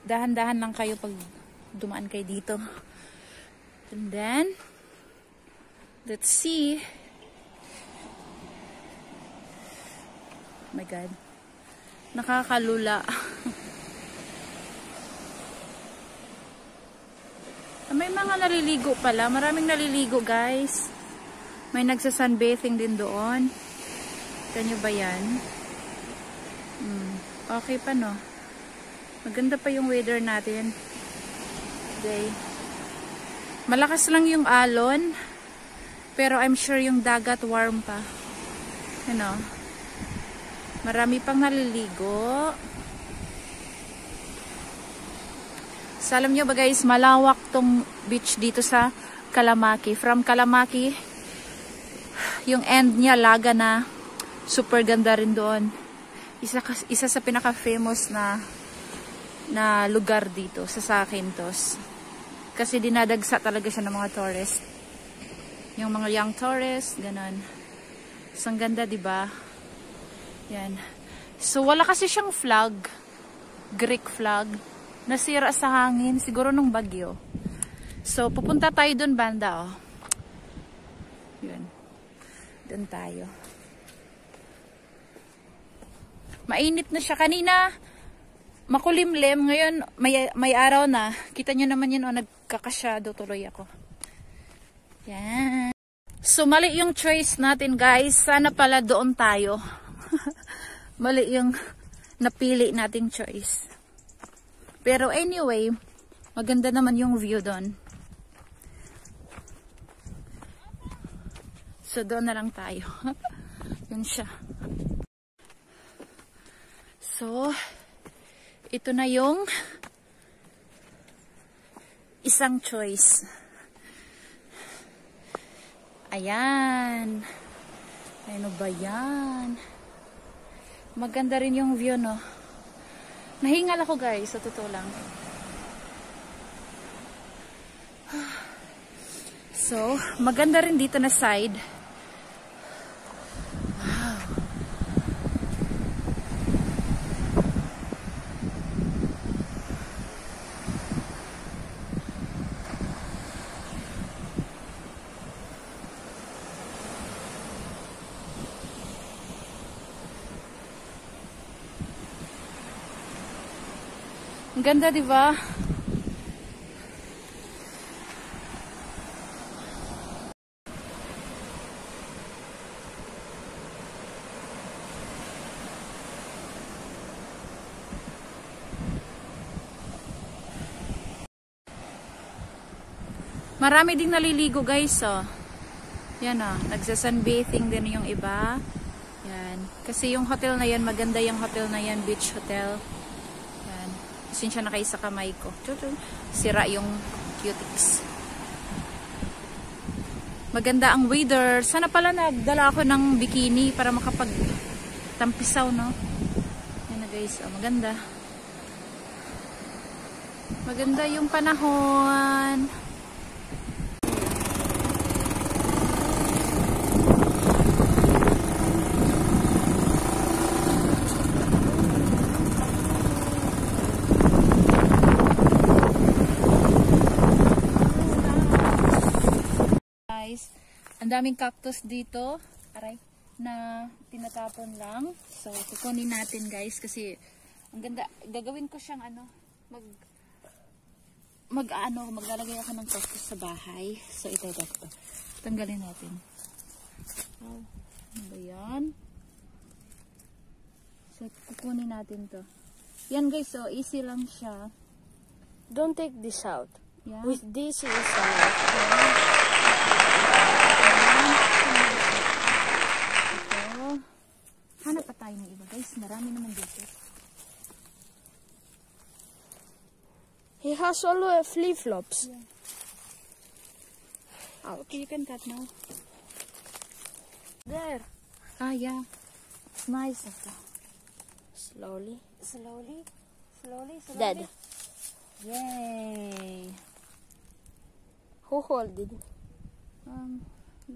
Dahan-dahan lang kayo pag dumaan kayo dito. And then, let's see. Oh my God. Nakakalula. May mga naliligo pala. Maraming naliligo, guys. May nagsa-sunbathing din doon. Kita nyo ba yan? Okay pa, no? Maganda pa yung weather natin. Okay. Malakas lang yung alon. Pero I'm sure yung dagat warm pa. You know? Marami pang naliligo. So, alam nyo ba guys, malawak tong beach dito sa Kalamaki. From Kalamaki, yung end niya, Laga na. Super ganda rin doon. Isa sa pinaka-famous na lugar dito sa Zakynthos. Kasi dinadagsa talaga siya ng mga tourist. Yung mga young tourists, ganun. So, ang ganda, diba? Yan. So, wala kasi siyang flag. Greek flag. Nasira sa hangin. Siguro nung bagyo. So, pupunta tayo dun, banda, oh. Yun. Dun tayo. Mainit na siya. Kanina, makulimlim. Ngayon, may araw na. Kita nyo naman yun, oh, nagkakasyado tuloy ako. Yan. So, mali yung choice natin, guys. Sana pala doon tayo. Mali yung napili nating choice. Pero anyway, maganda naman yung view doon. So, doon na lang tayo. Yun siya. So, ito na yung isang choice. Ayan. Ano ba yan? Maganda rin yung view, no? Nahingal ako, guys, sa totoo lang. So, maganda rin dito na side. Wow. Ang ganda, di ba? Marami ding naliligo, guys, oh. Yan, oh. Nagsa-sunbathing din yung iba. Yan. Kasi yung hotel na yan, maganda yung hotel na yan, beach hotel. Yan. Pasensya na kayo sa kamay ko. Sira yung cutics. Maganda ang weather. Sana pala nagdala ako ng bikini para makapag-tampisaw, no? Yan na, guys. Oh, maganda. Maganda yung panahon. Ang daming cactus dito, aray, na tinatapon lang. So, kukunin natin, guys, kasi ang ganda. Gagawin ko siyang maglalagay ako ng cactus sa bahay. So, ito. Tanggalin natin. Oh, ano ba yan? So, kukunin natin to. Yan, guys, so easy lang siya. Don't take this out. Yeah. With this is ito. Hanap pa tayo ng iba, guys. Marami naman dito. He has all flip-flops. Yeah. Ouch. Okay, you can cut now. There. Ah, yeah. It's nice. Slowly. Slowly. Dead. Yay. Who hold it?